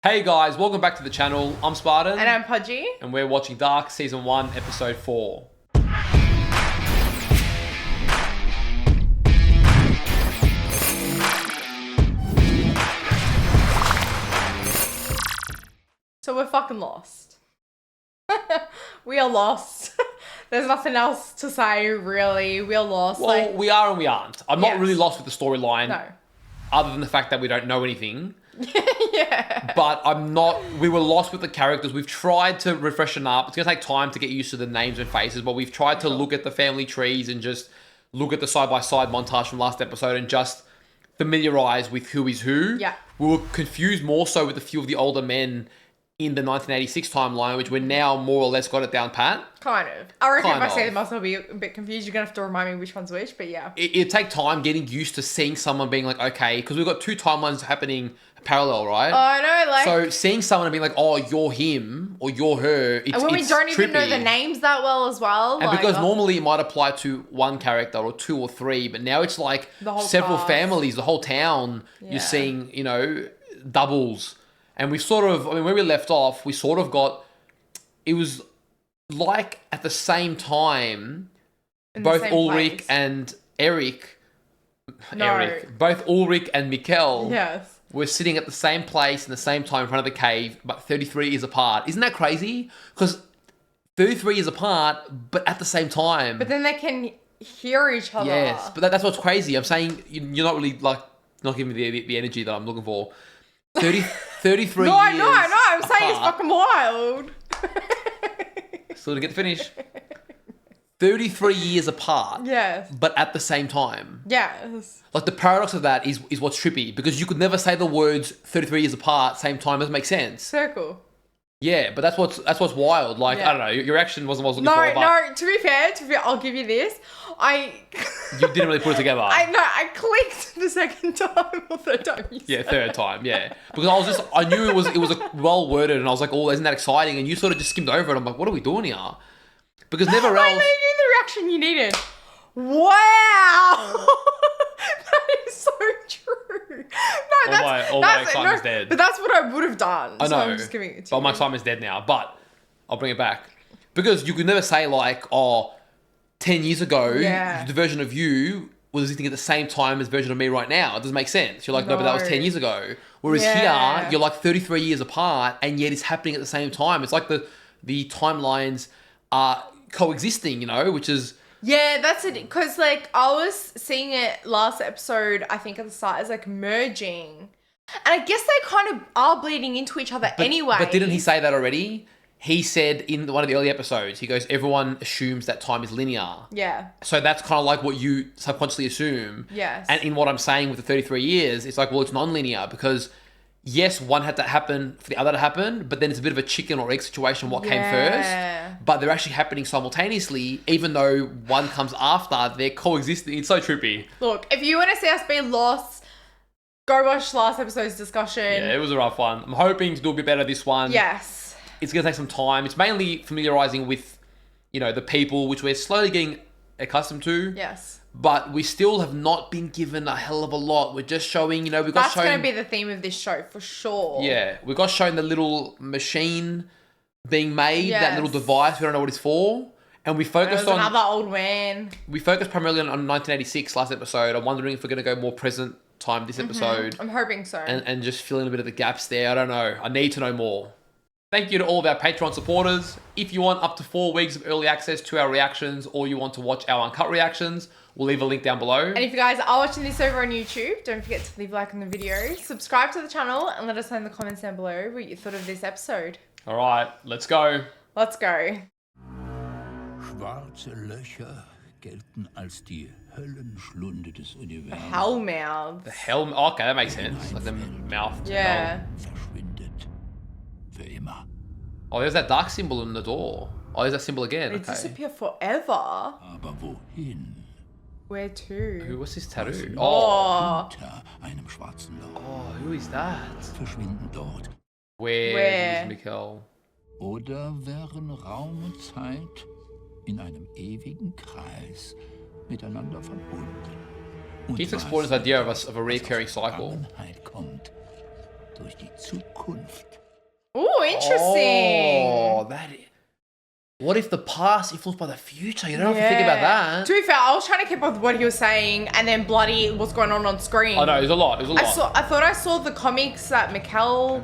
Hey guys, welcome back to the channel. I'm Spartan. And I'm Pudgey. And we're watching Dark Season 1, Episode 4. So we're fucking lost. We are lost. There's nothing else to say, really. We're lost. Well, we are and we aren't. I'm not Yes. really lost with the storyline. No. Other than the fact that we don't know anything. Yeah. But we were lost with the characters. We've tried to refreshen up. It's going to take time to get used to the names and faces, but we've tried to look at the family trees and just look at the side-by-side montage from last episode and just familiarize with who is who. Yeah. We were confused more so with a few of the older men in the 1986 timeline, which we're now more or less got it down pat. Kind of. I reckon Kind if I say of. them, I'll be a bit confused. You're going to have to remind me which one's which, but yeah. It'd take time getting used to seeing someone being like, okay, because we've got two timelines happening parallel, right? I know, like... So seeing someone and being like, oh, you're him or you're her, it's and when we don't even know the names that well as well. And because normally it might apply to one character or two or three, but now it's like The whole several cast. families, the whole town, Yeah. you're seeing, doubles. And we sort of, where we left off, we sort of got, it was like at the same time, In the both same Ulrich place. and Eric, No. both Ulrich and Mikkel Yes. were sitting at the same place in the same time in front of the cave, but 33 years apart. Isn't that crazy? Because 33 years apart, but at the same time. But then they can hear each other. Yes, but that's what's crazy. I'm saying you're not really not giving me the energy that I'm looking for. 33 No, years no, I'm saying it's apart. fucking wild. Still to get the finish. 33 years apart. Yes. But at the same time. Yes. Like the paradox of that is what's trippy, because you could never say the words 33 years apart, same time. Doesn't make sense. Circle. Yeah, but that's what's wild. Like, Yeah. I don't know, your reaction wasn't what I was No, looking for, but no, to be fair, I'll give you this. you didn't really put it together. I clicked the second time or third time you Yeah, said third time, yeah. Because I knew it was a well worded, and I was like, oh, isn't that exciting? And you sort of just skimmed over it. I'm like, what are we doing here? Because never I else. gave you the reaction you needed. Wow! That is so true. No, All my excitement's dead. But that's what I would have done. I know, So I'm just giving it to but you. my time is dead now. But I'll bring it back. Because you could never say like, 10 years ago, Yeah. the version of you was existing at the same time as the version of me right now. It doesn't make sense. You're like, no, but that was No. 10 years ago. Whereas Yeah. here, you're like 33 years apart, and yet it's happening at the same time. It's like the timelines are coexisting, which is... Yeah, that's it. Because, I was seeing it last episode, I think, at the start, as, merging. And I guess they kind of are bleeding into each other anyway. But didn't he say that already? He said in one of the early episodes, he goes, everyone assumes that time is linear. Yeah. So that's kind of like what you subconsciously assume. Yes. And in what I'm saying with the 33 years, it's like, well, it's non-linear because, yes, one had to happen for the other to happen, but then it's a bit of a chicken or egg situation, what came Yeah. first. But they're actually happening simultaneously, even though one comes after, they're coexisting. It's so trippy. Look, if you want to see us be lost, go watch last episode's discussion. Yeah, it was a rough one. I'm hoping to do a bit better this one. Yes. It's going to take some time. It's mainly familiarizing with, the people, which we're slowly getting accustomed to. Yes. But we still have not been given a hell of a lot. We're just showing, we got That's shown... going to be the theme of this show, for sure. Yeah, we got shown the little machine being made, that Yes. little device. We don't know what it's for. And we focused There's on... another old man. We focused primarily on 1986 last episode. I'm wondering if we're going to go more present time this episode. I'm hoping so. And just fill in a bit of the gaps there. I don't know. I need to know more. Thank you to all of our Patreon supporters. If you want up to 4 weeks of early access to our reactions, or you want to watch our uncut reactions, we'll leave a link down below. And if you guys are watching this over on YouTube, don't forget to leave a like on the video, subscribe to the channel, and let us know in the comments down below what you thought of this episode. All right, let's go. Let's go. Schwarze Löcher gelten als die Höllenschlunde des Universums. Hellmouths. The hell... Okay, that makes sense. Like the mouth. Yeah. Verschwindet. Für immer. Oh, there's that dark symbol in the door. Oh, there's that symbol again. They Okay. disappear forever. Aber wohin? Where to? What's this tattoo? Oh. Oh. Hinter einem schwarzen Loch. Oh, who is that? Verschwinden dort. Where is Mikkel? Oder wären Raum und Zeit in einem ewigen Kreis miteinander verbunden. Und Keeps exploring this idea of a recurring cycle. Vergangenheit kommt durch die Zukunft interesting. Oh, what if the past influenced by the future? You don't have to think about that. To be fair, I was trying to keep up with what he was saying and then bloody what's going on screen. I know, it was a lot. I thought I saw the comics that Mikkel...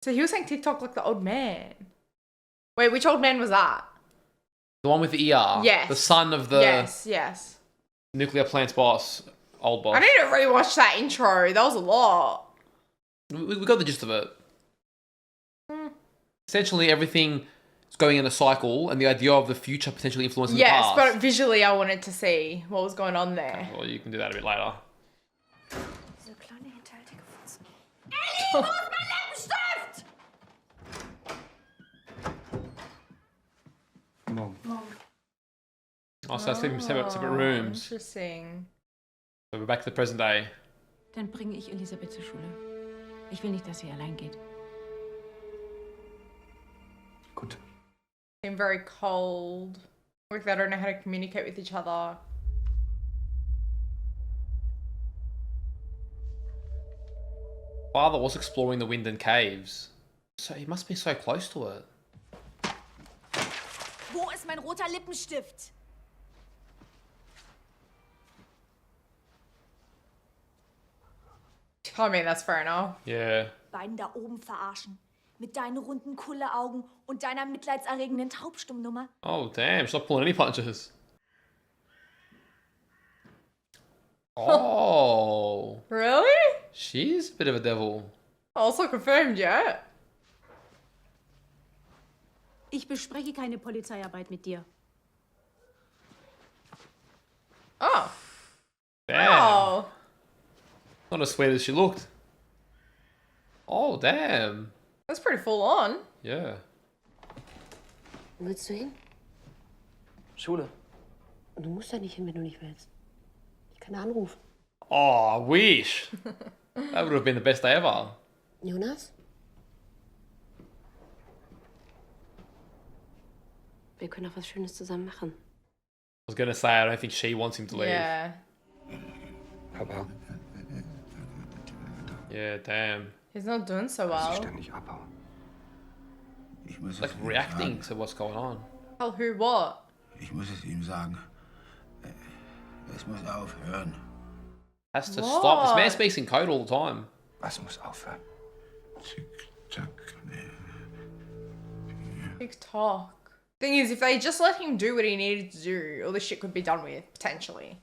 So he was saying TikTok like the old man. Wait, which old man was that? The one with the ER. Yes. The son of the Yes. nuclear plant's boss, old boss. I need to rewatch that intro. That was a lot. We got the gist of it. Essentially, everything is going in a cycle, and the idea of the future potentially influencing the past. Yes, but visually I wanted to see what was going on there. Well, you can do that a bit later. Diese kleine hinterhältige Fotze. Ellie, wo ist mein Lippenstift? Mom. Oh, so sleeping in separate rooms. Interesting. So we're back to the present day. Dann bringe ich Elisabeth zur Schule. Ich will nicht, dass sie allein geht. Gut. Seem very cold. Like they don't know how to communicate with each other. Father was exploring the Winden Caves. So he must be so close to it. Wo ist mein roter Lippenstift? I mean, that's fair enough. Yeah. Beiden da oben verarschen. Mit deinen runden Kulleaugen und deiner mitleidserregenden Taubstummnummer. Oh, damn. She's not pulling any punches. Oh. Really? She's a bit of a devil. Also confirmed yet. Ich bespreche keine Polizeiarbeit mit dir. Oh. Damn. Oh. Not as sweet as she looked. Oh, damn. That's pretty full on. Yeah. Wo willst du hin? Schule. Du musst da nicht hin, wenn du nicht willst. Ich kann anrufen. Oh, I wish. That would have been the best day ever. Jonas? Wir können auch was Schönes zusammen machen. I was going to say, I don't think she wants him to leave. Yeah. Papa, Yeah, damn. He's not doing so ich well. ständig abhauen. Ich muss Like es ihm reacting sagen. to what's going on. Tell who what? Ich muss es ihm sagen. Es muss aufhören. Has to stop. This man What? speaks in code all the time. Was muss aufhören? Tick, tack. TikTok. Thing is, if they just let him do what he needed to do, all this shit could be done with, potentially.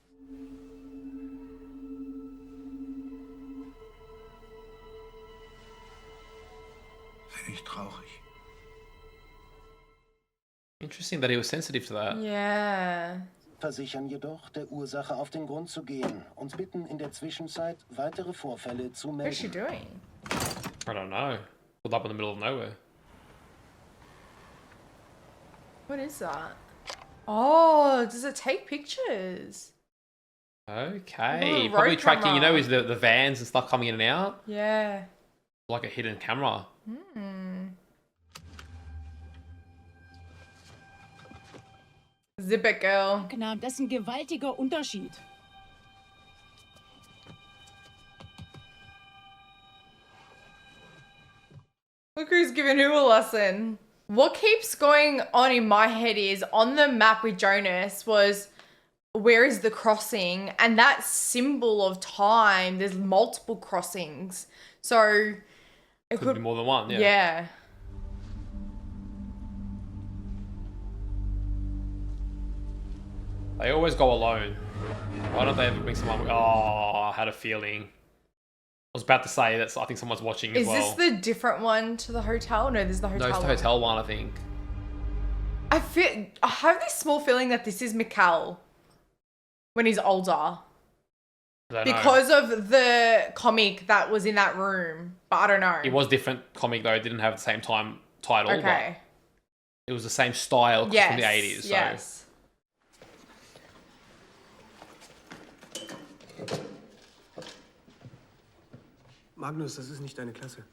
Bin ich traurig. Interesting that he was sensitive to that. Yeah. Versichern jedoch, der Ursache auf den Grund zu gehen. Uns bitten in der Zwischenzeit weitere Vorfälle zu What's she melden. doing? I don't know. Pulled up in the middle of nowhere. What is that? Oh, does it take pictures? Okay. Ooh, Probably road tracking, you know, camera. is the vans and stuff coming in and out. Yeah. Like a hidden camera. Zip it, girl. Genau, das ist ein gewaltiger Unterschied. Look who's giving who a lesson. What keeps going on in my head is on the map with Jonas was where is the crossing? And that symbol of time, there's multiple crossings. So it Could be more than one, yeah. yeah. They always go alone. Why don't they ever bring someone? Oh, I had a feeling. I was about to say that I think someone's watching as Is well. this the different one to the hotel? No, this is the No, hotel. it's the one. hotel one, I think. I have this small feeling that this is Mikkel when he's older. I don't know. Because of the comic that was in that room. But I don't know. It was different comic though. It didn't have the same time title. Okay. But it was the same style Yes. from the 80s. So. Yes. Magnus, das ist nicht deine Klasse.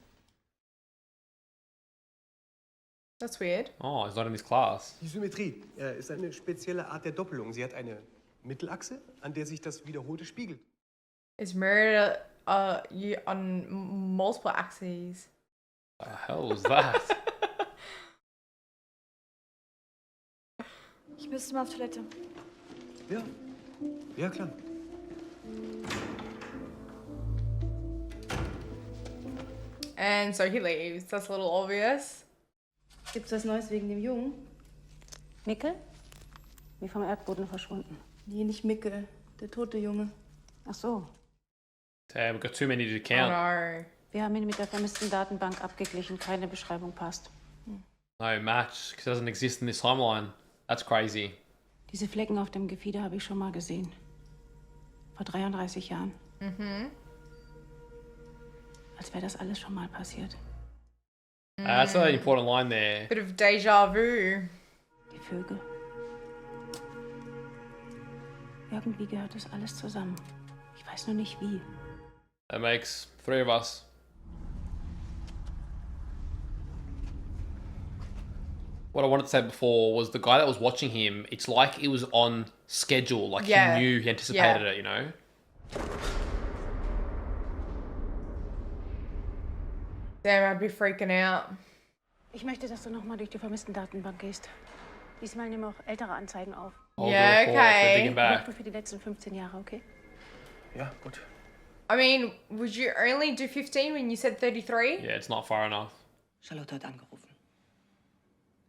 That's weird. Oh, he's not in this class. Die Symmetrie ist eine spezielle Art der Doppelung. Sie hat eine Mittelachse, an der sich das Wiederholte spiegelt. Is mirrored on multiple axes. The hell was that? Ich müsste mal auf Toilette. Ja. Ja, klar. And so he leaves. That's a little obvious. Gibt's was Neues wegen dem Jungen? Mickel? Wie vom Erdboden verschwunden. Nee, nicht Mickel. Der tote Junge. Ach so. Damn, we've got too many to Oh count. no. Wir haben ihn mit der vermissten Datenbank abgeglichen. Keine Beschreibung passt. No match, because it doesn't exist in this timeline. That's crazy. Diese Flecken auf dem Gefieder habe ich schon mal gesehen. Vor 33 Jahren. Als wäre das alles schon mal passiert. That's an important line there. Bit of deja vu. Die Vögel. Irgendwie gehört das alles zusammen. Ich weiß nur nicht wie. That makes 3 of us. What I wanted to say before was the guy that was watching him, it's like it was on schedule. Like Yeah. he knew, he anticipated Yeah. it, you know? Damn, I'd be freaking out. Ich möchte, dass du nochmal durch die vermissten Datenbank gehst. Diesmal nimm auch ältere Anzeigen auf. Hold Yeah, the report, they're okay. digging back. Nur für die letzten 15 Jahre, okay? Ja, gut. I mean, would you only do 15 when you said 33? Yeah, it's not far enough. Charlotte hat angerufen.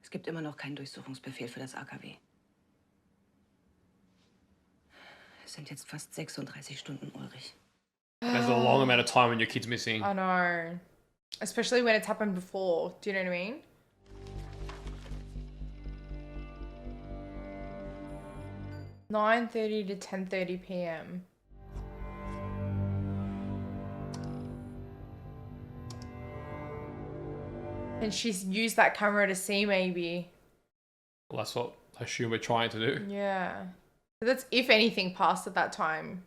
Es gibt immer noch keinen Durchsuchungsbefehl für das AKW. Es sind jetzt fast 36 Stunden, Ulrich. That's a long amount of time when your kid's missing. I know. Especially when it's happened before. Do you know what I mean? (9:30 to 10:30 p.m.) And she's used that camera to see, maybe. Well, that's what I assume we're trying to do. Yeah. So that's if anything passed at that time.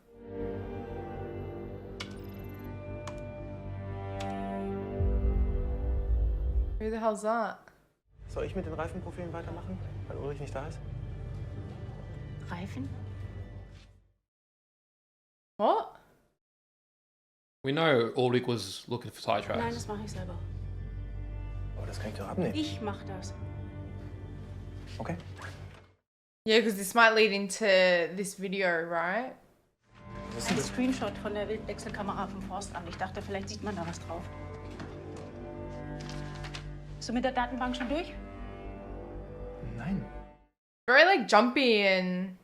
Who the hell's that? Soll ich mit den Reifenprofilen weitermachen, weil Ulrich nicht da ist? Reifen? What? We know Ulrich was looking for tire Nein, tracks. das mache ich selber. Aber das kann ich doch abnehmen. Ich mache das. Okay. Yeah, because this might lead into this video, right? Ein Screenshot von der Wildwechselkamera vom Forstamt. Ich dachte, vielleicht sieht man da was drauf. Bist du mit der Datenbank schon durch? Nein. Very like jumpy and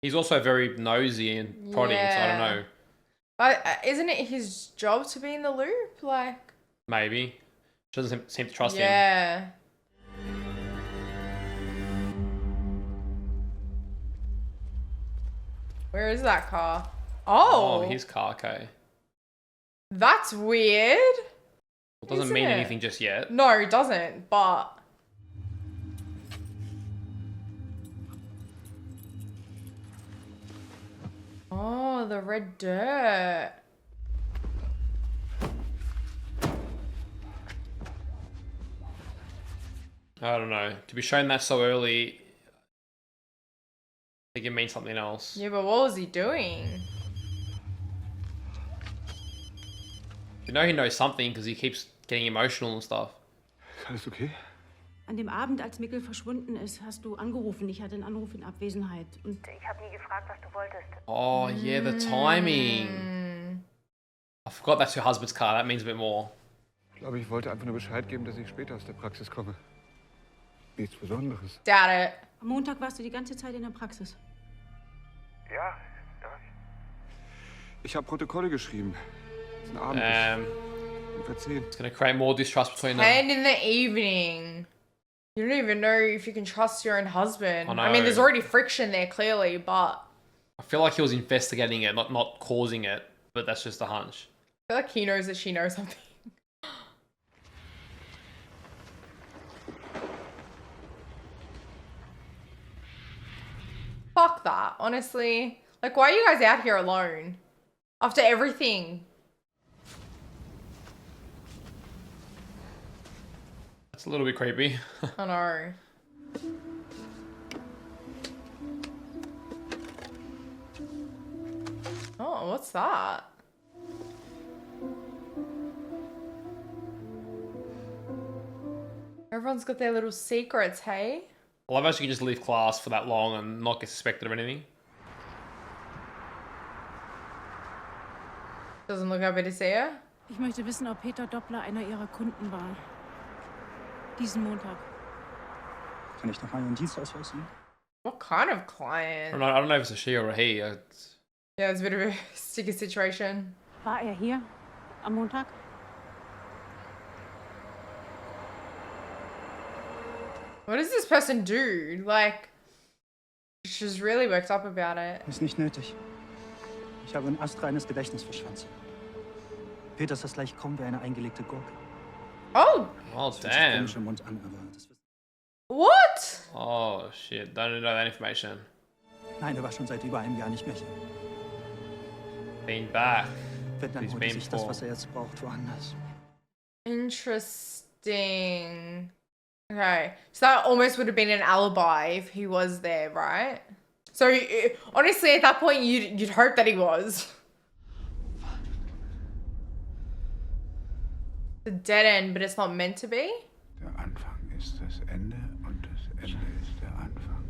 He's also very nosy and prodding, so I don't Yeah. know. but isn't it his job to be in the loop? Like, Maybe. She doesn't seem to trust him. yeah. Where is that car? Oh, Oh, his car, okay. that's weird. It doesn't Isn't mean it? anything just yet. No, it doesn't, but oh, the red dirt. I don't know. To be shown that so early, I think it means something else. Yeah, but what was he doing? You know he knows something because he keeps getting emotional and stuff. Alles okay? An dem Abend, als Mickel verschwunden ist, hast du angerufen. Ich hatte einen Anruf in Abwesenheit. Und ich habe nie gefragt, was du wolltest. Oh, yeah, the timing. I forgot that's your husband's car. That means a bit more. Ich glaube, ich wollte einfach nur Bescheid geben, dass ich später aus der Praxis komme. Nichts Besonderes. Doubt it. am Montag warst du die ganze Zeit in der Praxis. Ja. Ich habe Protokolle geschrieben. Das ist ein Abend. Verzeihen. It's gonna create more distrust between them. 10 in the evening. You don't even know if you can trust your own husband. I I mean, there's know. already friction there, clearly, but I feel like he was investigating it, not causing it, but that's just a hunch. I feel like he knows that she knows something. Fuck that, honestly. Like, why are you guys out here alone? After everything. That's a little bit creepy. I know. Oh, what's that? Everyone's got their little secrets, hey? I love how she can just leave class for that long and not get suspected of anything. Doesn't look happy to see her. Ich möchte wissen, ob Peter Doppler einer ihrer Kunden war. Diesen Montag. Kann ich noch mal Ihren Dienstausweis sehen? What kind of client? I don't know if it's a she or a he. Yeah, it's a bit of a sticky situation. War hier am Montag? What does this person do? Like, she's really worked up about it. Ist nicht nötig. Ich habe ein astreines Gedächtnis für Schwänze. Peter ist das gleich krumm wie eine eingelegte Gurke. Oh! Oh, damn. Komisch im Mund an, aber das What? Oh, shit. Don't know that information. Nein, er war schon seit über einem Jahr nicht mehr hier. Been back. Wenn, dann He's holt been sich das, for. was er jetzt braucht, woanders. Interesting. Okay, so that almost would have been an alibi if he was there, right? So honestly, at that point, you'd hope that he was. The dead end, but it's not meant to be. Der Anfang ist das Ende und das Ende ist der Anfang.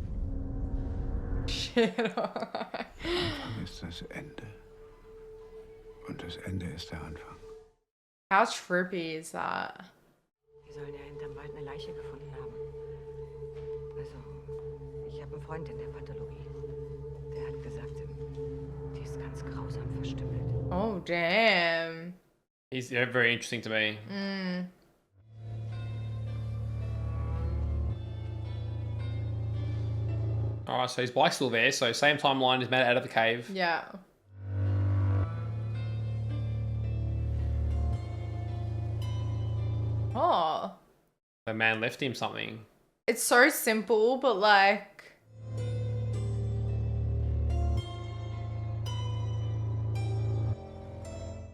Shit. Anfang ist das Ende und das Ende ist der Anfang. How trippy is that? Wir sollen ja hinterm Wald eine Leiche gefunden haben. Also, ich habe einen Freund in der Pathologie. Der hat gesagt, die ist ganz grausam verstümmelt. Oh, damn. He's very interesting to me. Alright, so his bike's still there. So same timeline, he's made it out of the cave. Yeah. Oh. The man left him something. It's so simple, but like...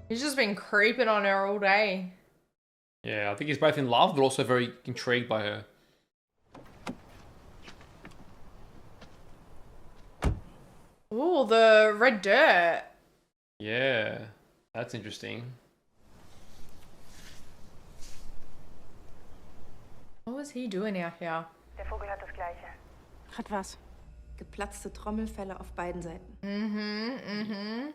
He's just been creeping on her all day. Yeah, I think he's both in love, but also very intrigued by her. Ooh, the red dirt. Yeah, that's interesting. What was he doing out here? Der Vogel hat das Gleiche. Hat was? Geplatzte Trommelfälle auf beiden Seiten.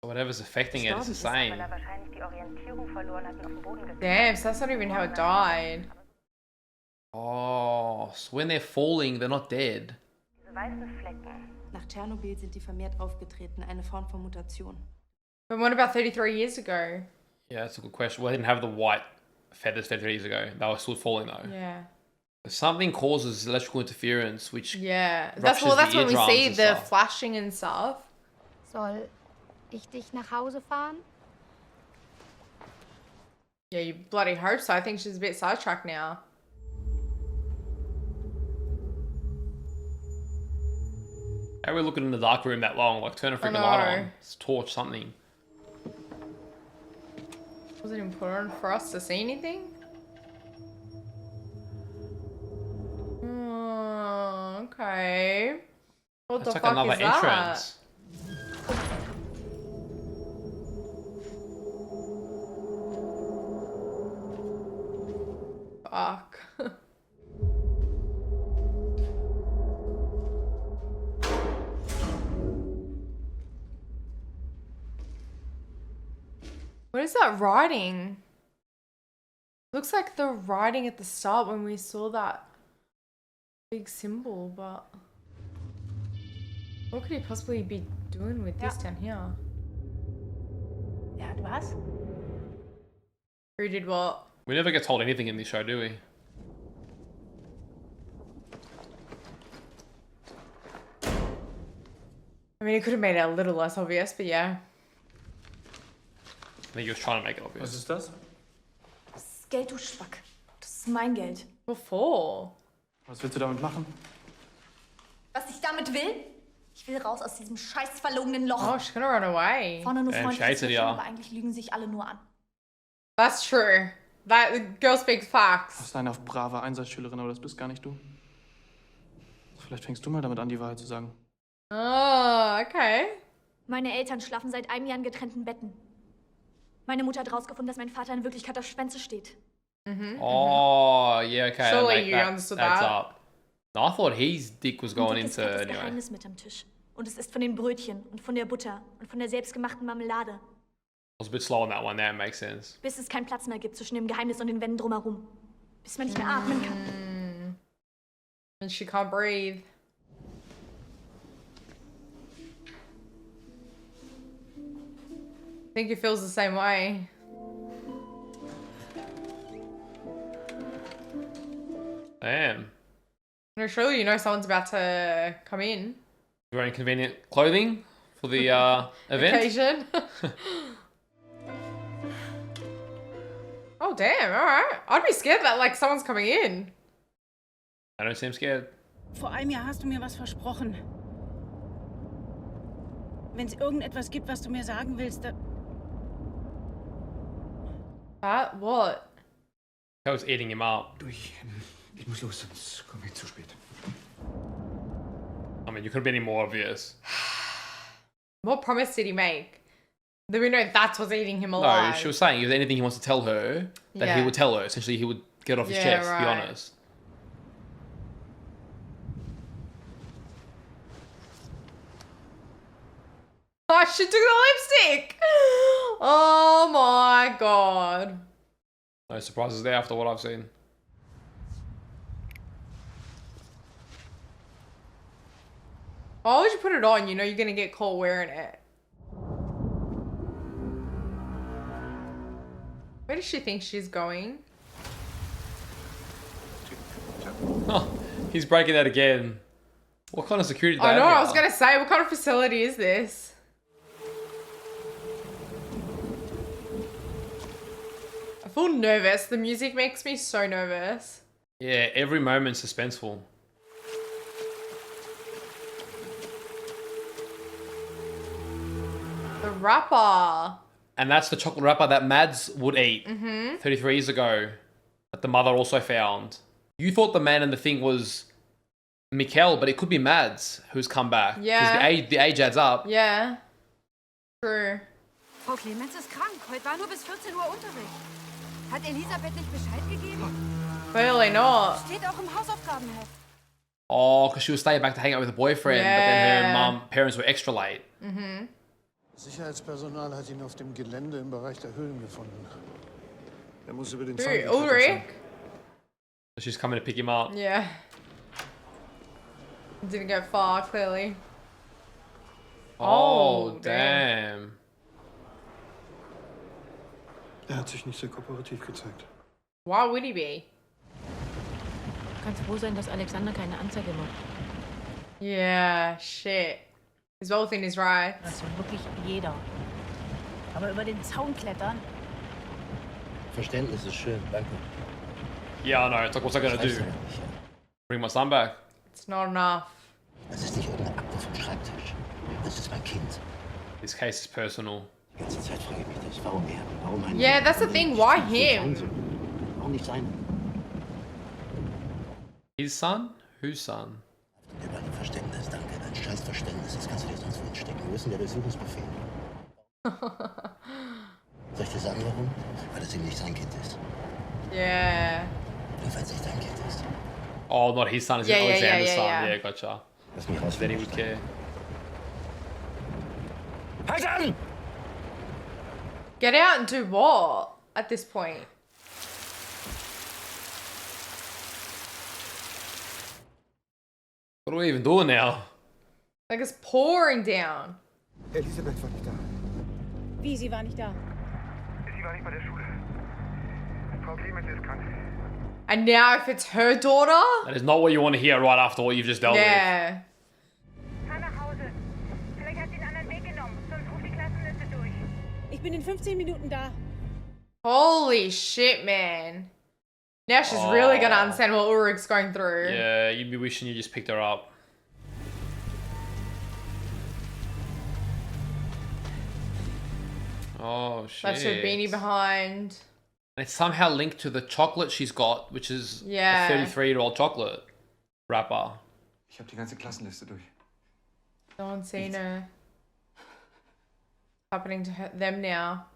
Whatever's affecting it is the same. Weil er wahrscheinlich die Orientierung verloren hat und auf den Boden gefallen. Damn, so that's not even how it died. Oh, so when they're falling, they're not dead. Diese weißen Flecken. Nach Tschernobyl sind die vermehrt aufgetreten, eine Form von Mutation. But what about 33 years ago? Yeah, that's a good question. Well, they didn't have the white feathers 33 years ago. They were still falling though. Yeah. Something causes electrical interference, which That's ruptures that's the when we eardrums see and the stuff. flashing and stuff. Soll ich dich nach Hause fahren? Yeah, you bloody hope so. I think she's a bit sidetracked now. How are we looking in the dark room that long? Like, turn a freaking light on. It's torch something. Was it important for us to see anything? Okay. What That's the like fuck another is that? entrance. Fuck. What is that writing? Looks like the writing at the start when we saw that big symbol, but what could he possibly be doing with this down here? Er hat was? Who did what? We never get told anything in this show, do we? I mean, it could have made it a little less obvious, but yeah. I think he was trying to make it obvious. Was ist das? Das Geld, du Schwack. Das ist mein Geld. Before. Was willst du damit machen? Was ich damit will? Ich will raus aus diesem scheiß verlogenen Loch. Oh, she's gonna run away. Vorne nur Damn, freundlich, she hated ya. aber eigentlich lügen sich alle nur an. That's true. That girl speaks Du facts. bist eine auf brave Einsatzschülerin, aber das bist gar nicht du. Vielleicht fängst du mal damit an, die Wahrheit zu sagen. Oh, okay. Meine Eltern schlafen seit einem Jahr in getrennten Betten. Meine Mutter hat rausgefunden, dass mein Vater in Wirklichkeit auf Schwänze steht. Oh, yeah, okay. Surely you understood adds that. up. No, I thought his dick was going Dickes into hat das anyway. Geheimnis mit am Tisch. Und es ist von den Brötchen und von der Butter und von der selbstgemachten Marmelade. I was a bit slow on that one. That makes sense. Bis es keinen Platz mehr gibt zwischen dem Geheimnis und den Wänden drumherum. Bis man nicht mehr atmen kann. And she can't breathe. I think he feels the same way. Damn. No, surely you know someone's about to come in. Wearing convenient clothing for the event. Occasion. Oh, damn. All right. I'd be scared that, like, someone's coming in. I don't seem scared. Vor einem Jahr hast du mir was versprochen. Wenn es irgendetwas gibt, was du mir sagen willst, dann... What? I was eating him up. Ich muss los, sonst komme ich zu spät. I mean, you could have been any more obvious. What promise did he make? That we know that's what's eating him alive. No, she was saying if there's anything he wants to tell her, that he would tell her. Essentially, he would get off his chest, to be honest. Oh, she took the lipstick. Oh my god. No surprises there after what I've seen. Why would you put it on? You know you're gonna get caught wearing it. Where does she think she's going? Oh, he's breaking that again. What kind of security did they I know, have I was here? gonna say, what kind of facility is this? I feel nervous. The music makes me so nervous. Yeah, every moment's suspenseful. The wrapper. And that's the chocolate wrapper that Mads would eat 33 years ago. That the mother also found. You thought the man in the thing was Mikkel, but it could be Mads who's come back. Yeah. Because the age adds up. Yeah. True. Frau Clemens ist krank. Heute war nur bis 14 Uhr Unterricht. Hat Elisabeth nicht Bescheid gegeben? Clearly not. Steht auch im Hausaufgabenheft. Oh, because she was staying back to hang out with her boyfriend, but then her parents were extra late. Sicherheitspersonal hat ihn auf dem Gelände im Bereich der Höhlen gefunden. Er muss über den Who? Zaun geklettert Ulrich? sein. So she's coming to pick him up. Yeah. Didn't go far, clearly. Oh, damn. Er hat sich nicht sehr kooperativ gezeigt. Why would he be? Du kannst froh sein, dass Alexander keine Anzeige macht. Yeah, shit. His whole thing is right. Also wirklich jeder. Aber über den Zaun klettern? Verständnis ist schön, danke. Yeah, I know. It's like, what's I gonna do? Bring my son back. It's not enough. Das ist nicht irgendeine Akte vom Schreibtisch. Das ist mein Kind. This case is personal. Die ganze Zeit frage ich mich das. Warum er? Warum ein Yeah, that's the thing. Why him? Warum nicht sein? His son? Whose son? Der bei dem Verständnis, danke. Dein scheiß Verständnis, das kannst du dir sonst wohin stecken. Wo ist denn der Durchsuchungsbefehl? Soll ich dir sagen, warum? Weil es eben nicht sein Kind ist. Yeah. Nur weil es nicht dein Kind ist. Oh, not his son. It's Yeah, Alexander's yeah, son. yeah. Yeah, gotcha. Lass mich Then he rausfinden. would care. Halt an! Get out and do what at this point? What are we even doing now? Like it's pouring down. Elisabeth war nicht da. Wie, sie war nicht da? Sie war nicht bei der Schule. Frau Clemens ist krank. And now if it's her daughter? That is not what you want to hear right after what you've just dealt with. Yeah. Fahr nach Hause. Vielleicht hat sie einen anderen Weg genommen. Sonst ruft die Klassenliste durch. Ich bin in 15 Minuten da. Holy shit, man. Now she's really gonna understand what Ulrich's going through. Yeah, you'd be wishing you just picked her up. Oh, shit. That's her beanie behind. And it's somehow linked to the chocolate she's got, which is Yeah. a 33-year-old chocolate wrapper. Ich habe die ganze Klassenliste durch. No one's seen her. Happening to them now.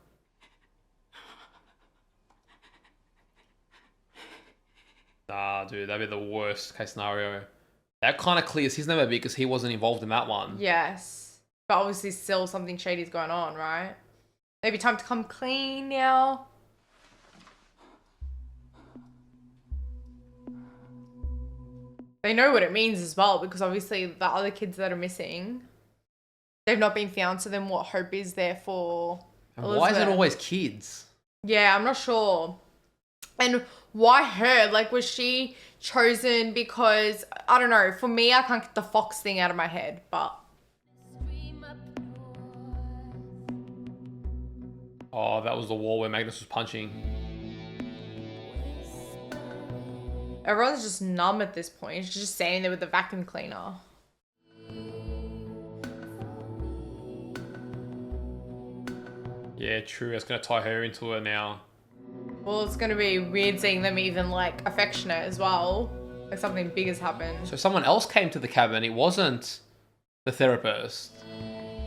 dude, that'd be the worst case scenario. That kind of clears his name a bit because he wasn't involved in that one. Yes. But obviously still something shady's going on, right? Maybe time to come clean now. They know what it means as well because obviously the other kids that are missing, they've not been found. So then what hope is there for Elizabeth? Why is it always kids? Yeah, I'm not sure. And why her? Like, was she chosen because, I don't know, for me, I can't get the fox thing out of my head, but. Oh, that was the wall where Magnus was punching. Everyone's just numb at this point. She's just standing there with the vacuum cleaner. Yeah, true. It's going to tie her into her now. Well, it's going to be weird seeing them even, like, affectionate as well. Like, something big has happened. So someone else came to the cabin. It wasn't the therapist.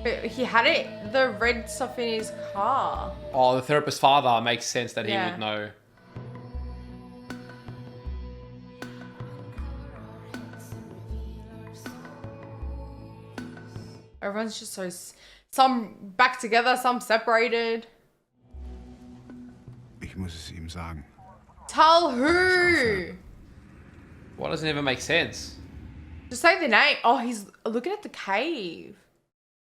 But he had it, the red stuff in his car. Oh, the therapist's father makes sense that he would know. Everyone's just so... Some back together, some separated. Ich muss es ihm sagen. Tell who? Why doesn't it even make sense? Just say the name. Oh, he's looking at the cave.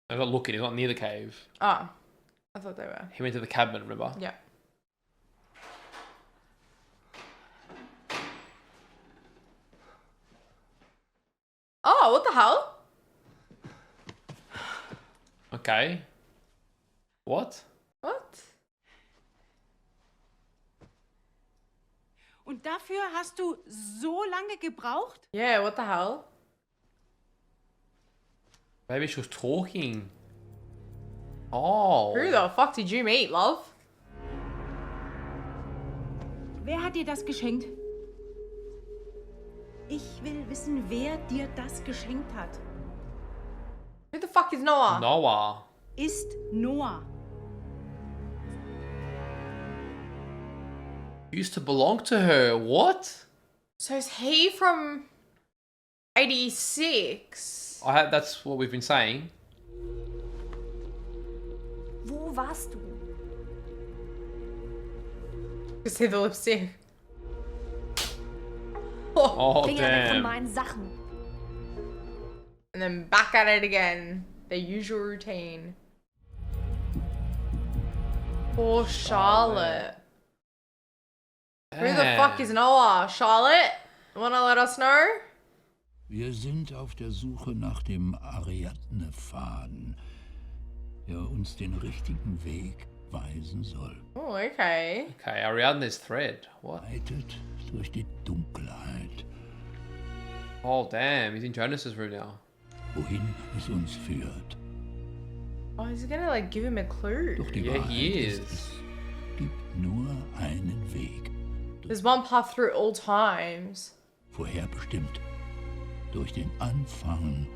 He's not looking. He's not near the cave. Oh, I thought they were. He went to the cabin, remember? Yeah. Oh, what the hell? Okay. What? What? Und dafür hast du so lange gebraucht? Yeah, what the hell? Maybe she was talking. Oh. Who the fuck did you meet, love? Wer hat dir das geschenkt? Ich will wissen, wer dir das geschenkt hat. Who the fuck is Noah? Noah. Ist Noah. Used to belong to her. What? So is he from 86? That's what we've been saying. Wo warst du? You see the lipstick. Oh, Finger weg von damn. meinen Sachen. And then back at it again. The usual routine. Poor Charlotte. Who the fuck is Noah? Charlotte? Wanna let us know? Wir sind auf der Suche nach dem Ariadne-Faden, der uns den richtigen Weg weisen soll. Oh, okay. Okay, Ariadne's thread. What? Leitet durch die Dunkelheit. Oh, damn. He's in Jonas's room now. Wohin es uns führt. Oh, is he gonna like give him a clue? Doch die Yeah, Wahrheit he ist, is. es gibt nur einen Weg. There's one path through all times. Vorherbestimmt. Durch den Anfang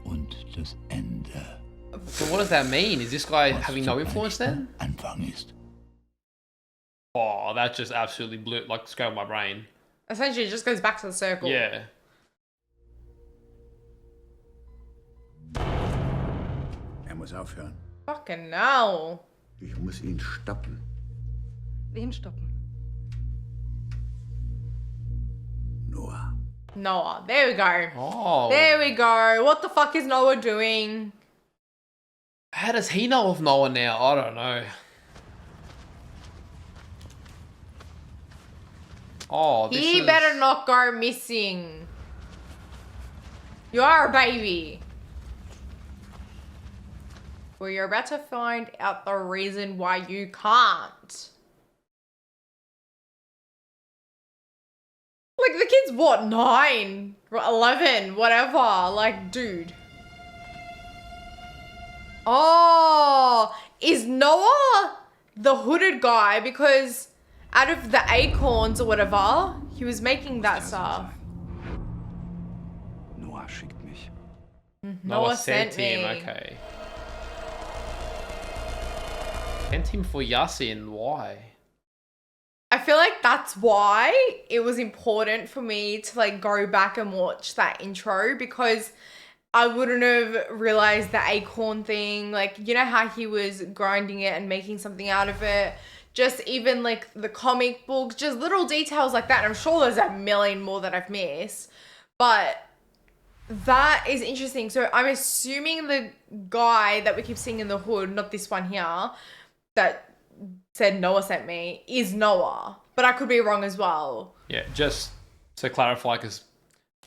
und das Ende. So what does that mean? Is this guy having no influence then? Anfang ist. Oh, that just absolutely blew, like, scaled my brain. Essentially, it just goes back to the circle. Yeah. Muss aufhören. Fucking hell. Ich muss ihn stoppen. Wen stoppen? Noah. Noah. There we go. Oh. There we go. What the fuck is Noah doing? How does he know of Noah now? I don't know. Oh, this He is... better not go missing. You are a baby. Well, you're about to find out the reason why you can't. Like, the kid's what, 9? 11? Whatever. Like, dude. Oh, is Noah the hooded guy? Because out of the acorns or whatever, he was making that stuff. Noah schickt mich. Noah sent him, me. okay. Sent him for Yasin, why? I feel like that's why it was important for me to like go back and watch that intro, because I wouldn't have realized the acorn thing. Like, you know how he was grinding it and making something out of it. Just even like the comic books, just little details like that. And I'm sure there's a million more that I've missed. But that is interesting. So I'm assuming the guy that we keep seeing in the hood, not this one here, that said Noah sent me, is Noah. But I could be wrong as well. Yeah, just to clarify, because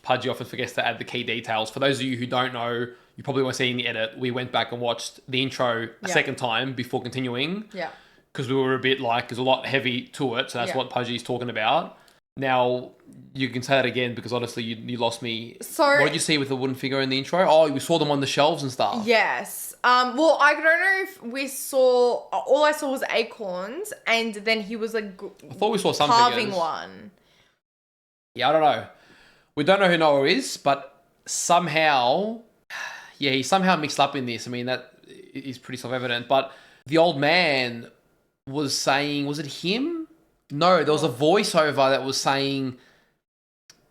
Pudgey often forgets to add the key details. For those of you who don't know, you probably won't see in the edit, we went back and watched the intro a second time before continuing. Yeah. Because we were a bit like, there's a lot heavy to it. So that's what Pudgey's talking about. Now, you can say that again because honestly, you lost me. So, what did you see with the wooden figure in the intro? Oh, we saw them on the shelves and stuff. Yes. Well, I don't know if we saw, all I saw was acorns, and then he was like I thought we saw some carving figures. one. Yeah, I don't know. We don't know who Noah is, but somehow, yeah, he's somehow mixed up in this. I mean, that is pretty self-evident. But the old man was saying, was it him? No, there was a voiceover that was saying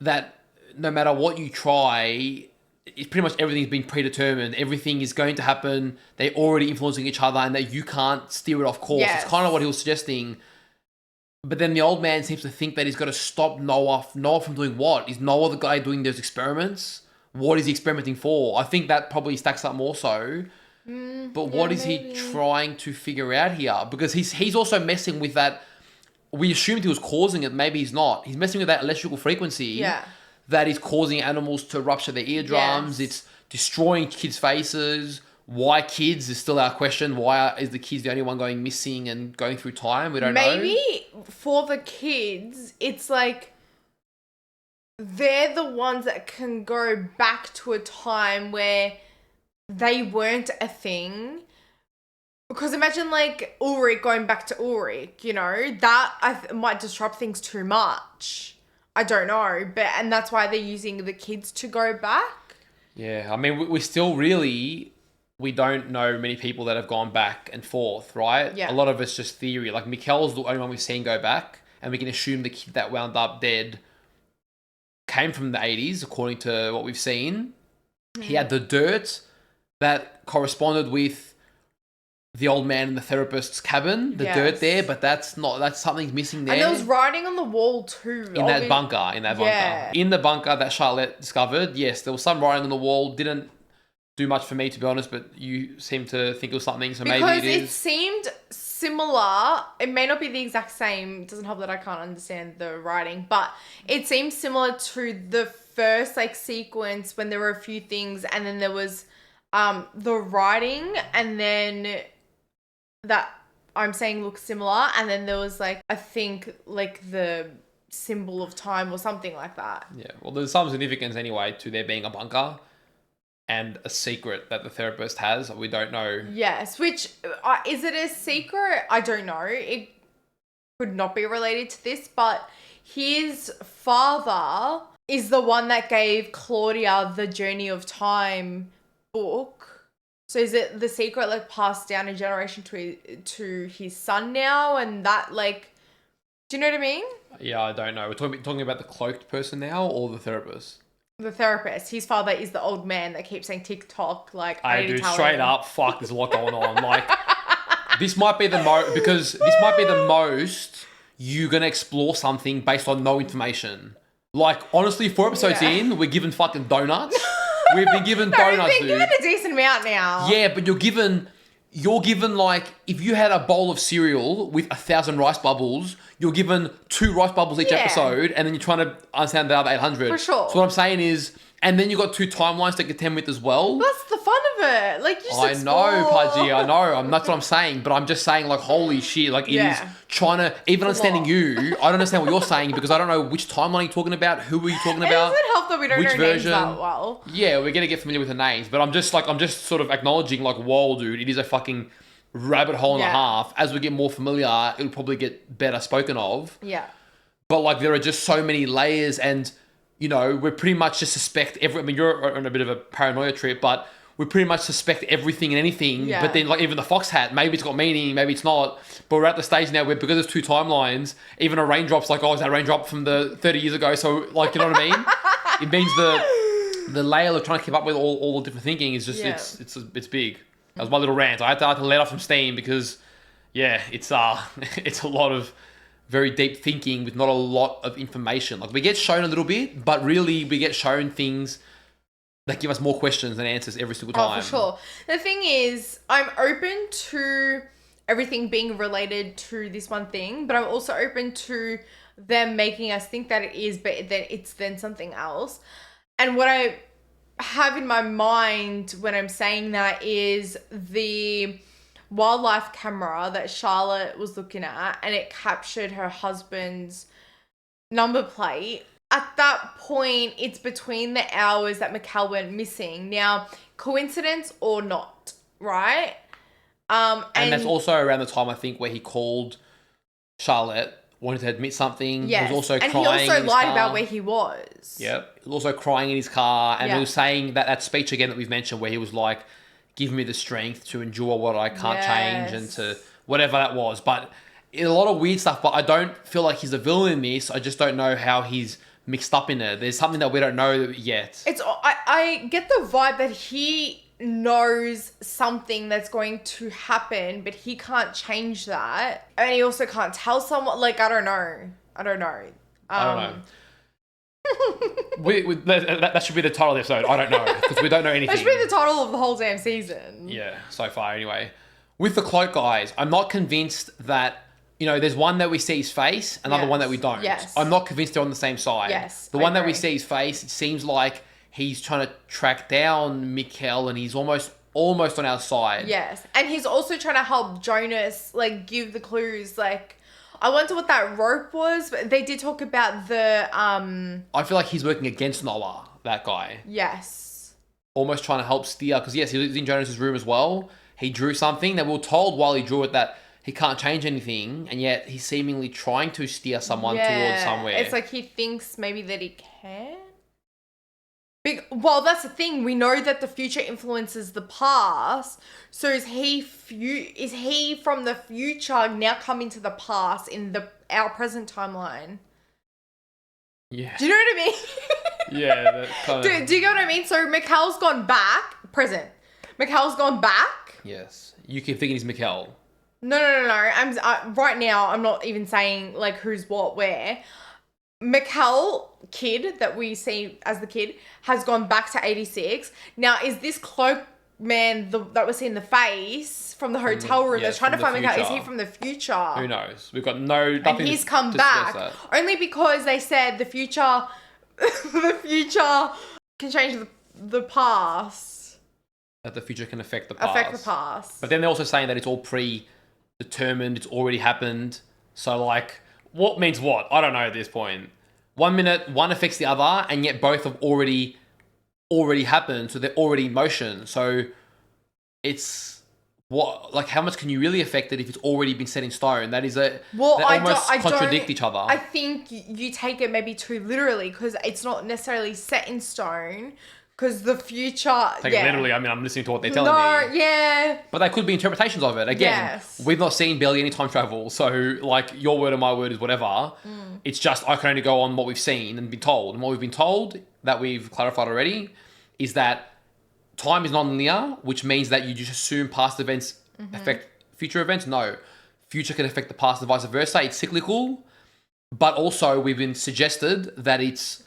that no matter what you try, it's pretty much everything's been predetermined. Everything is going to happen. They're already influencing each other and that you can't steer it off course. Yes. It's kind of what he was suggesting. But then the old man seems to think that he's got to stop Noah from doing what? Is Noah the guy doing those experiments? What is he experimenting for? I think that probably stacks up more so. But what is he trying to figure out here? Because he's also messing with that. We assumed he was causing it. Maybe he's not. He's messing with that electrical frequency that is causing animals to rupture their eardrums. It's destroying kids' faces. Why kids is still our question. Why is the kids the only one going missing and going through time? We don't know. Maybe for the kids, it's like they're the ones that can go back to a time where they weren't a thing. Because imagine like Ulrich going back to Ulrich, you know, that might disrupt things too much. I don't know, and that's why they're using the kids to go back. Yeah, I mean, we still really, we don't know many people that have gone back and forth, right? Yeah. A lot of it's just theory. Like Mikkel's the only one we've seen go back, and we can assume the kid that wound up dead came from the 80s, according to what we've seen. He had the dirt that corresponded with the old man in the therapist's cabin, the dirt there, but that's something's missing there. And there was writing on the wall too. In that bunker. Yeah. In the bunker that Charlotte discovered, yes, there was some writing on the wall. Didn't do much for me, to be honest, but you seem to think it was something, so maybe it is. Because it seemed similar. It may not be the exact same. It doesn't help that I can't understand the writing, but it seemed similar to the first like sequence when there were a few things and then there was the writing and then that I'm saying looks similar, and then there was like I think like the symbol of time or something like that. Yeah, well, there's some significance anyway to there being a bunker and a secret that the therapist has. We don't know. Yes, which is it a secret? I don't know. It could not be related to this, but his father is the one that gave Claudia the Journey of Time book. So is it the secret like passed down a generation to his son now, and that like, do you know what I mean? Yeah, I don't know. We're talking about the cloaked person now or the therapist? The therapist. His father is the old man that keeps saying TikTok. Like, I need to tell straight him. up, fuck, there's a lot going on. Like, this might be the most you're gonna explore something based on no information. Like, honestly, 4 episodes in, we're given fucking donuts. We've been given donuts, we've been given a decent amount now. Yeah, but you're given like, if you had a bowl of cereal with 1,000 rice bubbles, you're given 2 rice bubbles each episode, and then you're trying to understand the other 800. For sure. So what I'm saying is, and then you got 2 timelines to contend with as well. That's the fun of it. Like, you I should know, explore. Pudgey, I know. That's what I'm saying. But I'm just saying, like, holy shit. Like, it is trying to, even understanding you, I don't understand what you're saying because I don't know which timeline you're talking about, who are you talking about. It doesn't help that we don't know names that well. Yeah, we're going to get familiar with the names. But I'm just sort of acknowledging, like, whoa, dude, it is a fucking rabbit hole and a half. As we get more familiar, it'll probably get better spoken of. Yeah. But, like, there are just so many layers and, you know, we're pretty much just suspect I mean, you're on a bit of a paranoia trip, but we pretty much suspect everything and anything. Yeah. But then, like, even the fox hat, maybe it's got meaning, maybe it's not. But we're at the stage now where, because there's two timelines, even a raindrop's like, oh, is that raindrop from the 30 years ago? So, like, you know what I mean? It means the layer of trying to keep up with all the different thinking is just, it's big. That was my little rant. I had to let off some steam because, yeah, it's a lot of very deep thinking with not a lot of information. Like, we get shown a little bit, but really we get shown things that give us more questions than answers every single time. Oh, for sure. The thing is, I'm open to everything being related to this one thing, but I'm also open to them making us think that it is, but then it's then something else. And what I have in my mind when I'm saying that is the wildlife camera that Charlotte was looking at, and it captured her husband's number plate. At that point, it's between the hours that Mikkel went missing. Now, coincidence or not, right? And that's also around the time, I think, where he called Charlotte, wanted to admit something. Yes. He was also and crying. he also in his lied car. about where he was. Yep. He was also crying in his car. And Yeah. he was saying that speech again that we've mentioned where he was like, give me the strength to endure what I can't change and to whatever that was. But a lot of weird stuff, but I don't feel like he's a villain in this. I just don't know how he's mixed up in it. There's something that we don't know yet. I get the vibe that he knows something that's going to happen, but he can't change that. And he also can't tell someone, like, I don't know. I don't know. That should be the title of the episode. I don't know, because we don't know anything. That should be the title of the whole damn season. Yeah, so far anyway. With the cloak guys, I'm not convinced that, you know, there's one that we see his face, another one that we don't. Yes. I'm not convinced they're on the same side. Yes, The I one that we agree. see his face, it seems like he's trying to track down Mikkel and he's almost on our side. Yes. And he's also trying to help Jonas, like, give the clues. Like, I wonder what that rope was, but they did talk about the, I feel like he's working against Noah, that guy. yes. Almost trying to help steer, because yes, he was in Jonas's room as well. He drew something that we were told while he drew it that he can't change anything, and yet he's seemingly trying to steer someone towards somewhere. It's like he thinks maybe that he can. Well, that's the thing. We know that the future influences the past. So is he from the future now coming to the past in our present timeline? Yeah. Do you know what I mean? Yeah. That kind of... Do you get what I mean? So Mikkel's gone back. Present. Mikkel's gone back. Yes. You keep thinking he's Mikkel. No. Right now, I'm not even saying, like, who's what, where. Mikkel, kid, that we see as the kid, has gone back to 86. Now, is this cloak man that we're seeing the face from the hotel room that's trying to find Mikkel, is he from the future? Who knows? We've got nothing. And he's come back. Only because they said the future can change the past. That the future can affect the past. But then they're also saying that it's all predetermined, it's already happened. So, like, what means what? I don't know at this point. 1 minute, one affects the other, and yet both have already happened, so they're already in motion. So it's what, like, how much can you really affect it if it's already been set in stone? That is they almost contradict each other. I think you take it maybe too literally, because it's not necessarily set in stone. Because the future, Take it literally. I mean, I'm listening to what they're telling me. Yeah. But they could be interpretations of it. Again, Yes. we've not seen barely any time travel. So, like, your word and my word is whatever. It's just, I can only go on what we've seen and been told. And what we've been told, that we've clarified already, is that time is non-linear, which means that you just assume past events affect future events. No. Future can affect the past and vice versa. It's cyclical. But also, we've been suggested that it's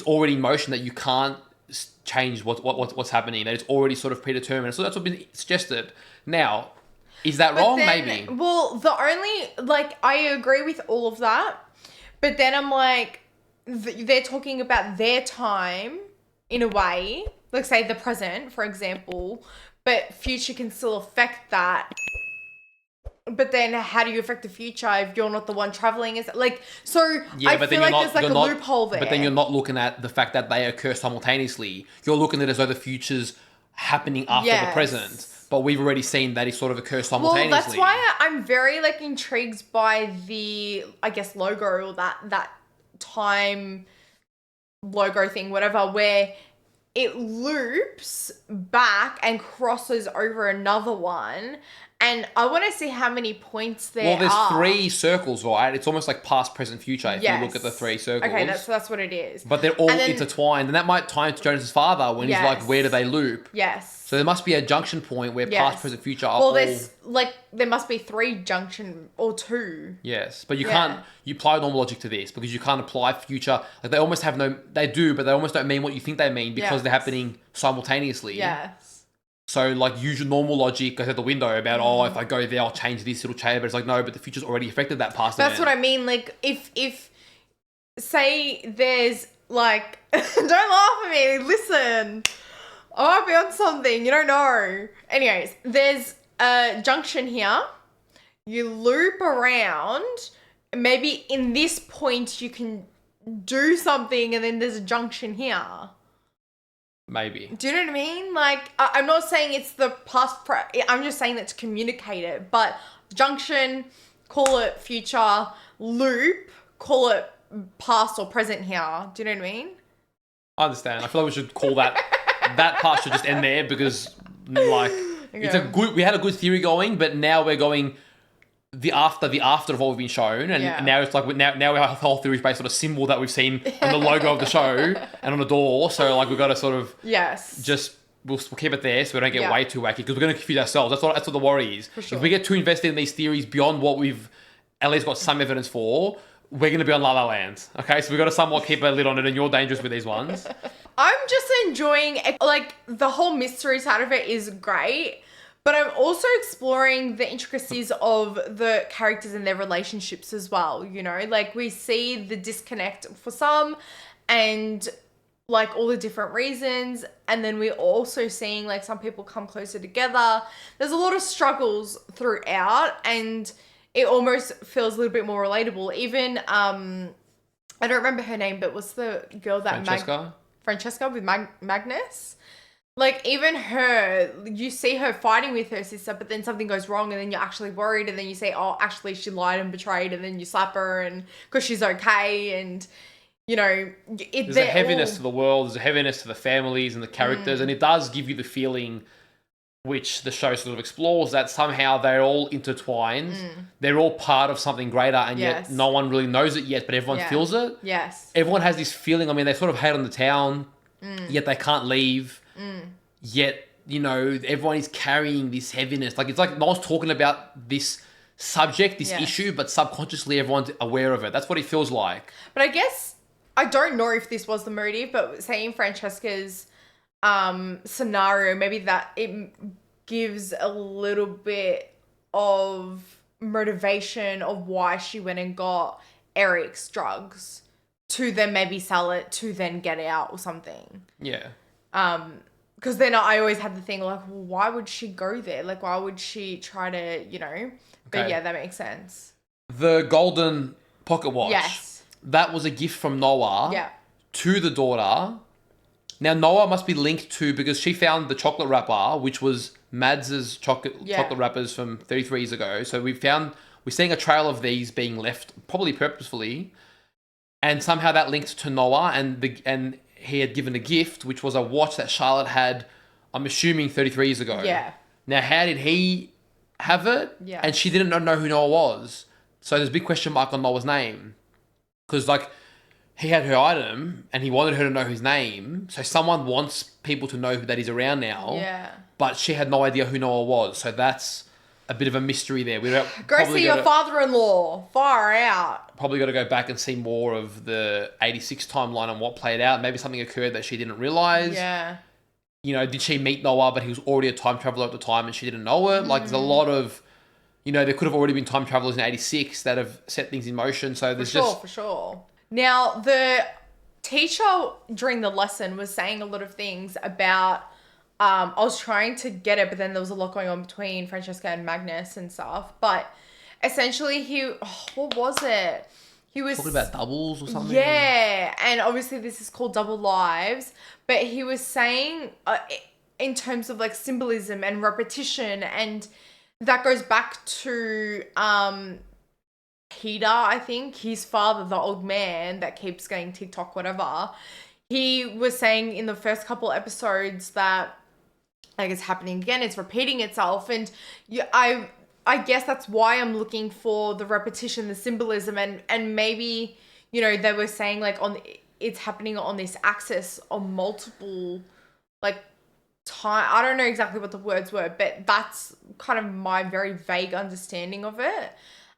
already in motion, that you can't change what's happening, that it's already sort of predetermined. So that's what's been suggested. Now, is that wrong? Maybe. Well, I agree with all of that, but then I'm like, they're talking about their time in a way, like, say, the present, for example, but future can still affect that. But then how do you affect the future if you're not the one traveling? I feel like there's like a loophole there. But then you're not looking at the fact that they occur simultaneously. You're looking at it as though the future's happening after the present. But we've already seen that it sort of occurs simultaneously. Well, that's why I'm very, like, intrigued by the, I guess, logo or that time logo thing, whatever, where it loops back and crosses over another one. And I want to see how many points there are. Well, there's 3 circles, right? It's almost like past, present, future if you look at the 3 circles. Okay, that's what it is. But they're all intertwined. And that might tie into Jonas's father when he's like, where do they loop? Yes. So there must be a junction point where past, present, future are all... there's there must be 3 junction or 2. Yes, but you can't... You apply normal logic to this because you can't apply future... Like, they almost have no... They do, but they almost don't mean what you think they mean because they're happening simultaneously. Yes. So, like, usual normal logic goes out the window about, if I go there, I'll change this, it'll change. But it's like, no, but the future's already affected that past event. That's what I mean. Like, if say there's, like... Don't laugh at me. Listen. I might be on something. You don't know. Anyways, there's a junction here. You loop around. Maybe in this point you can do something and then there's a junction here. Maybe. Do you know what I mean? Like, I'm not saying it's the past, I'm just saying that's communicated. But junction, call it future. Loop, call it past or present here. Do you know what I mean? I understand. I feel like we should call that... that part should just end there because, like, it's a good... We had a good theory going, but now we're going the after of what we've been shown, and now it's like now our whole theory is based on a symbol that we've seen on the logo of the show and on the door. So like we've got to sort of just we'll keep it there so we don't get way too wacky because we're going to confuse ourselves. That's what the worry is. For sure. If we get too invested in these theories beyond what we've at least got some evidence for, we're going to be on La La Land. Okay, so we've got to somewhat keep a lid on it, and you're dangerous with these ones. I'm just enjoying, like, the whole mystery side of it is great, but I'm also exploring the intricacies of the characters and their relationships as well, you know? Like, we see the disconnect for some and, like, all the different reasons, and then we're also seeing, like, some people come closer together. There's a lot of struggles throughout, and it almost feels a little bit more relatable. Even, I don't remember her name, but what's the girl that... Francesca with Magnus. Like, even her, you see her fighting with her sister, but then something goes wrong and then you're actually worried and then you say, oh, actually she lied and betrayed, and then you slap her and because she's okay, and, you know... There's a heaviness to the world, there's a heaviness to the families and the characters, and it does give you the feeling, which the show sort of explores, that somehow they're all intertwined. They're all part of something greater, and yet no one really knows it yet, but everyone feels it. Yes. Everyone has this feeling. I mean, they sort of hate on the town, yet they can't leave. Yet, you know, everyone is carrying this heaviness. Like, it's like no one's talking about this subject, this issue, but subconsciously everyone's aware of it. That's what it feels like. But I guess, I don't know if this was the motive, but saying Francesca's scenario, maybe that it gives a little bit of motivation of why she went and got Eric's drugs to then maybe sell it to then get out or something. Yeah. Because then I always had the thing like, well, why would she go there? Like, why would she try to, you know? But Okay. yeah, that makes sense. The golden pocket watch. Yes. That was a gift from Noah to the daughter. Now, Noah must be linked to, because she found the chocolate wrapper, which was Mads's chocolate wrappers from 33 years ago. So we're seeing a trail of these being left, probably purposefully. And somehow that linked to Noah, and he had given a gift, which was a watch that Charlotte had, I'm assuming 33 years ago. Yeah. Now, how did he have it? Yeah. And she didn't know who Noah was. So there's a big question mark on Noah's name. Because, like, he had her item and he wanted her to know his name. So someone wants people to know that he's around now. Yeah. But she had no idea who Noah was. So that's a bit of a mystery there. Go see your father-in-law. Far out. Probably got to go back and see more of the 86 timeline and what played out. Maybe something occurred that she didn't realize. Yeah. You know, did she meet Noah, but he was already a time traveler at the time and she didn't know it? Like, there's a lot of, you know, there could have already been time travelers in 86 that have set things in motion. So there's For sure. Now, the teacher during the lesson was saying a lot of things about, I was trying to get it, but then there was a lot going on between Francesca and Magnus and stuff. But essentially what was it? He was talking about doubles or something. Yeah, and obviously this is called Double Lives, but he was saying in terms of like symbolism and repetition, and that goes back to Peter, I think, his father, the old man that keeps getting TikTok, whatever. he was saying in the first couple episodes that like it's happening again, it's repeating itself, and I guess that's why I'm looking for the repetition, the symbolism, and maybe, you know, they were saying like it's happening on this axis on multiple like time. I don't know exactly what the words were, but that's kind of my very vague understanding of it.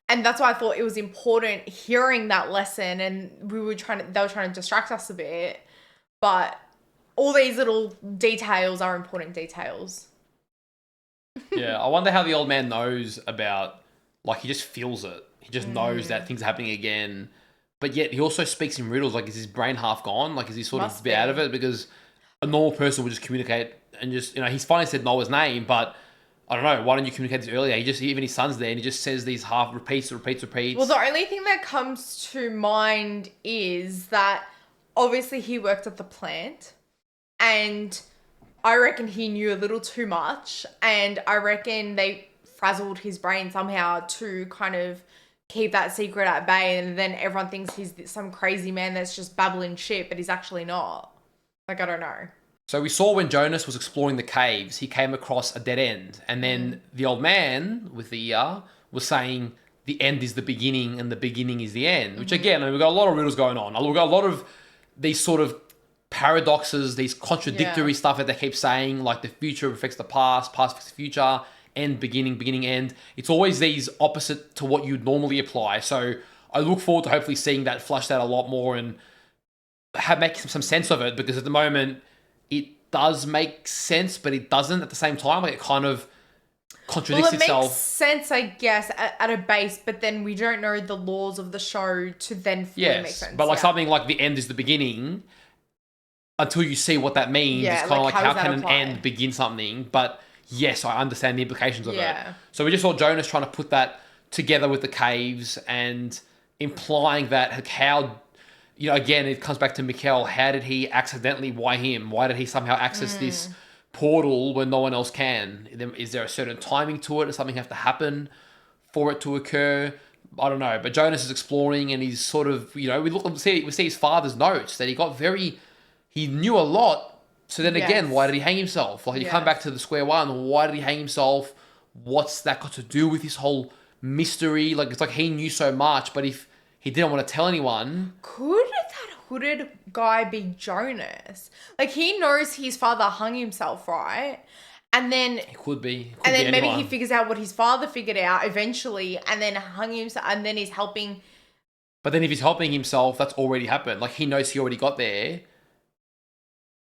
And that's why I thought it was important hearing that lesson, and they were trying to distract us a bit. But all these little details are important details. Yeah, I wonder how the old man knows about, like, he just feels it. He just knows that things are happening again. But yet he also speaks in riddles. Like, is his brain half gone? Like, is he sort of a bit out of it? Because a normal person would just communicate and just, you know, he's finally said Noah's name, but I don't know, why don't you communicate this earlier? He just, even his son's there and he just says these half repeats. Well, the only thing that comes to mind is that obviously he worked at the plant, and I reckon he knew a little too much, and I reckon they frazzled his brain somehow to kind of keep that secret at bay, and then everyone thinks he's some crazy man that's just babbling shit, but he's actually not. Like, I don't know. So we saw when Jonas was exploring the caves, he came across a dead end. And then the old man with the ear was saying the end is the beginning and the beginning is the end. Which again, I mean, we've got a lot of riddles going on. We've got a lot of these sort of paradoxes, these contradictory stuff that they keep saying, like the future affects the past, past affects the future, end, beginning, beginning, end. It's always these opposite to what you'd normally apply. So I look forward to hopefully seeing that flushed out a lot more and make some sense of it, because at the moment it does make sense, but it doesn't at the same time. Like, it kind of contradicts itself. Well, it makes sense, I guess, at a base, but then we don't know the laws of the show to then fully make sense. But like something like the end is the beginning, until you see what that means, it's kind of like how can an end begin something? But yes, I understand the implications of it. So we just saw Jonas trying to put that together with the caves and implying that how, you know, again, it comes back to Mikkel. How did he accidentally, why him? Why did he somehow access this portal when no one else can? Is there a certain timing to it? Does something have to happen for it to occur? I don't know. But Jonas is exploring, and he's sort of, you know, we see his father's notes that he knew a lot. So then again, why did he hang himself? Like, you come back to the square one. Why did he hang himself? What's that got to do with this whole mystery? Like, it's like he knew so much, but if he didn't want to tell anyone. Could that hooded guy be Jonas? Like, he knows his father hung himself, right? And then it could be. And then maybe he figures out what his father figured out eventually, and then hung himself, and then he's helping. But then if he's helping himself, that's already happened. Like, he knows he already got there.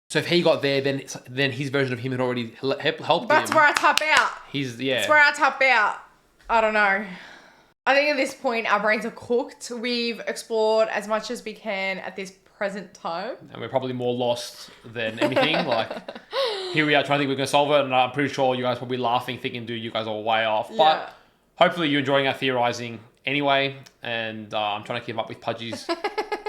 So if he got there, then his version of him had already helped him. That's where I tap out. That's where I tap out. I don't know. I think at this point, our brains are cooked. We've explored as much as we can at this present time. And we're probably more lost than anything. Like, here we are trying to think we're going to solve it, and I'm pretty sure you guys are probably laughing, thinking, dude, you guys are way off. But hopefully you're enjoying our theorizing anyway, and I'm trying to keep up with Pudgey's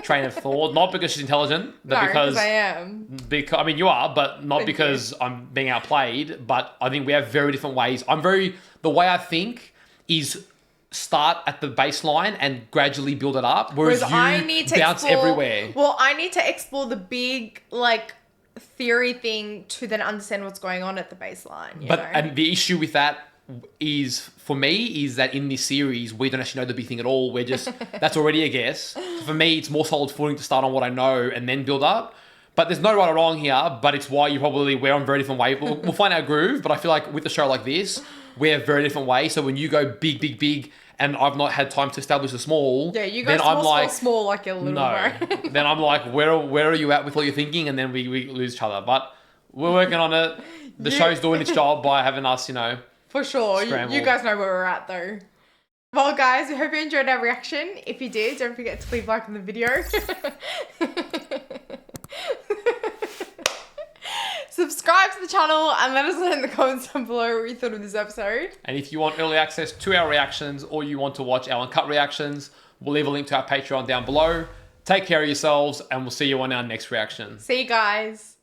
train of thought. Not because she's intelligent, but because I am. Because, I mean, you are, but not because I'm being outplayed. But I think we have very different ways. The way I think is start at the baseline and gradually build it up, whereas you I need to bounce everywhere. Well, I need to explore the big, like, theory thing to then understand what's going on at the baseline. You know? And the issue with that is, for me, is that in this series, we don't actually know the big thing at all. We're just, that's already a guess. So for me, it's more solid footing to start on what I know and then build up. But there's no right or wrong here, but it's why we're on very different ways. We'll find our groove, but I feel like with a show like this, we're very different ways. So when you go big, big, big, and I've not had time to establish the small. Yeah, you go small like your little bro. Then I'm like, where are you at with what you're thinking? And then we lose each other. But we're working on it. The show's doing its job by having us, you know. For sure. You guys know where we're at, though. Well, guys, we hope you enjoyed our reaction. If you did, don't forget to leave a like on the video. Subscribe to the channel and let us know in the comments down below what you thought of this episode. And if you want early access to our reactions, or you want to watch our uncut reactions, we'll leave a link to our Patreon down below. Take care of yourselves, and we'll see you on our next reaction. See you guys.